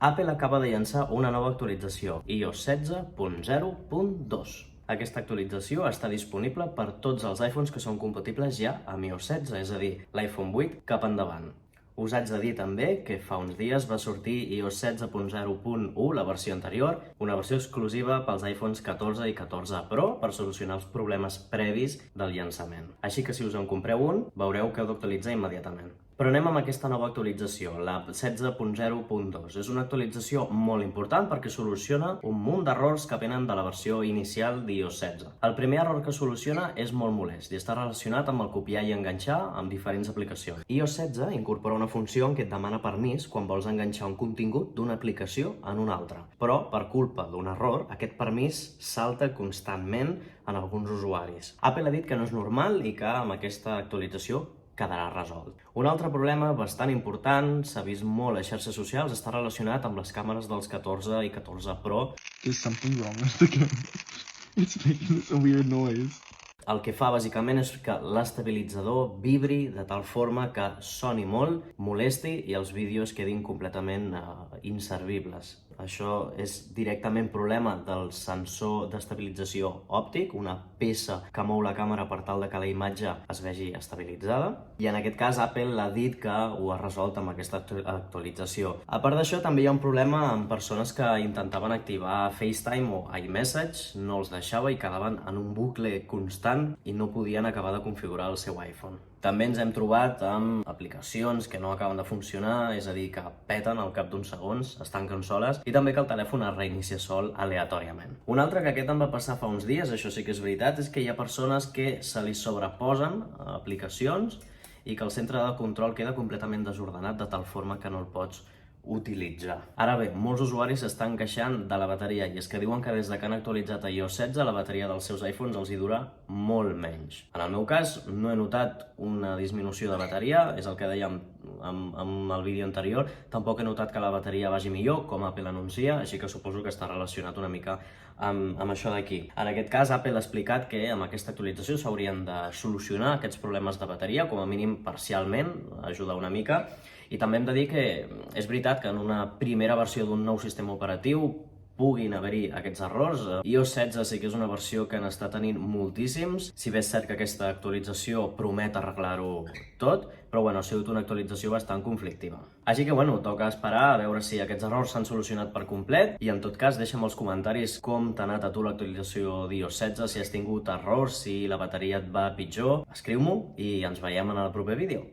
Apple acaba de llançar una nova actualització, iOS 16.0.2. Aquesta actualització està disponible per tots els iPhones que són compatibles ja amb iOS 16, és a dir, l'iPhone 8 cap endavant. Us haig de dir també que fa uns dies va sortir iOS 16.0.1, la versió anterior, una versió exclusiva pels iPhones 14 i 14 Pro per solucionar els problemes previs del llançament. Així que si us en compreu un, veureu que heu d'actualitzar immediatament. Però anem amb aquesta nova actualització, la 16.0.2. És una actualització molt important perquè soluciona un munt d'errors que venen de la versió inicial d'iOS 16. El primer error que soluciona és molt molest i està relacionat amb el copiar i enganxar amb diferents aplicacions. iOS 16 incorpora una funció en què et demana permís quan vols enganxar un contingut d'una aplicació en una altra. Però, per culpa d'un error, aquest permís salta constantment en alguns usuaris. Apple ha dit que no és normal i que amb aquesta actualització quedarà resolt. Un altre problema bastant important, s'ha vist molt a xarxes socials, està relacionat amb les càmeres dels 14 i 14 Pro. There's something wrong with the camera. It's making this a weird noise. El que fa, bàsicament, és que l'estabilitzador vibri de tal forma que soni molt, molesti i els vídeos quedin completament inservibles. Això és directament problema del sensor d'estabilització òptic, una peça que mou la càmera per tal de que la imatge es vegi estabilitzada. I en aquest cas Apple ha dit que ho ha resolt amb aquesta actualització. A part d'això, també hi ha un problema amb persones que intentaven activar FaceTime o iMessage, no els deixava i quedaven en un bucle constant i no podien acabar de configurar el seu iPhone. També ens hem trobat amb aplicacions que no acaben de funcionar, és a dir, que peten al cap d'uns segons, es tanquen soles, i també que el telèfon es reinicia sol aleatòriament. Un altre que aquest em va passar fa uns dies, això sí que és veritat, és que hi ha persones que se li sobreposen aplicacions i que el centre de control queda completament desordenat de tal forma que no el pots utilitzar. Ara bé, molts usuaris s'estan queixant de la bateria i és que diuen que des de que han actualitzat iOS 16 la bateria dels seus iPhones els hi dura molt menys. En el meu cas no he notat una disminució de bateria, és el que dèiem amb el vídeo anterior, tampoc he notat que la bateria vagi millor, com Apple anuncia, així que suposo que està relacionat una mica amb això d'aquí. En aquest cas, Apple ha explicat que amb aquesta actualització s'haurien de solucionar aquests problemes de bateria, com a mínim parcialment, ajudar una mica, i també hem de dir que és veritat que en una primera versió d'un nou sistema operatiu puguin haver-hi aquests errors. iOS 16 sí que és una versió que n'està tenint moltíssims, si bé és cert que aquesta actualització promet arreglar-ho tot, però bueno, ha sigut una actualització bastant conflictiva. Així que bueno, toca esperar a veure si aquests errors s'han solucionat per complet i en tot cas deixa'm als comentaris com t'ha anat a tu l'actualització d'iOS 16, si has tingut errors, si la bateria et va pitjor, escriu-m'ho i ens veiem en el proper vídeo.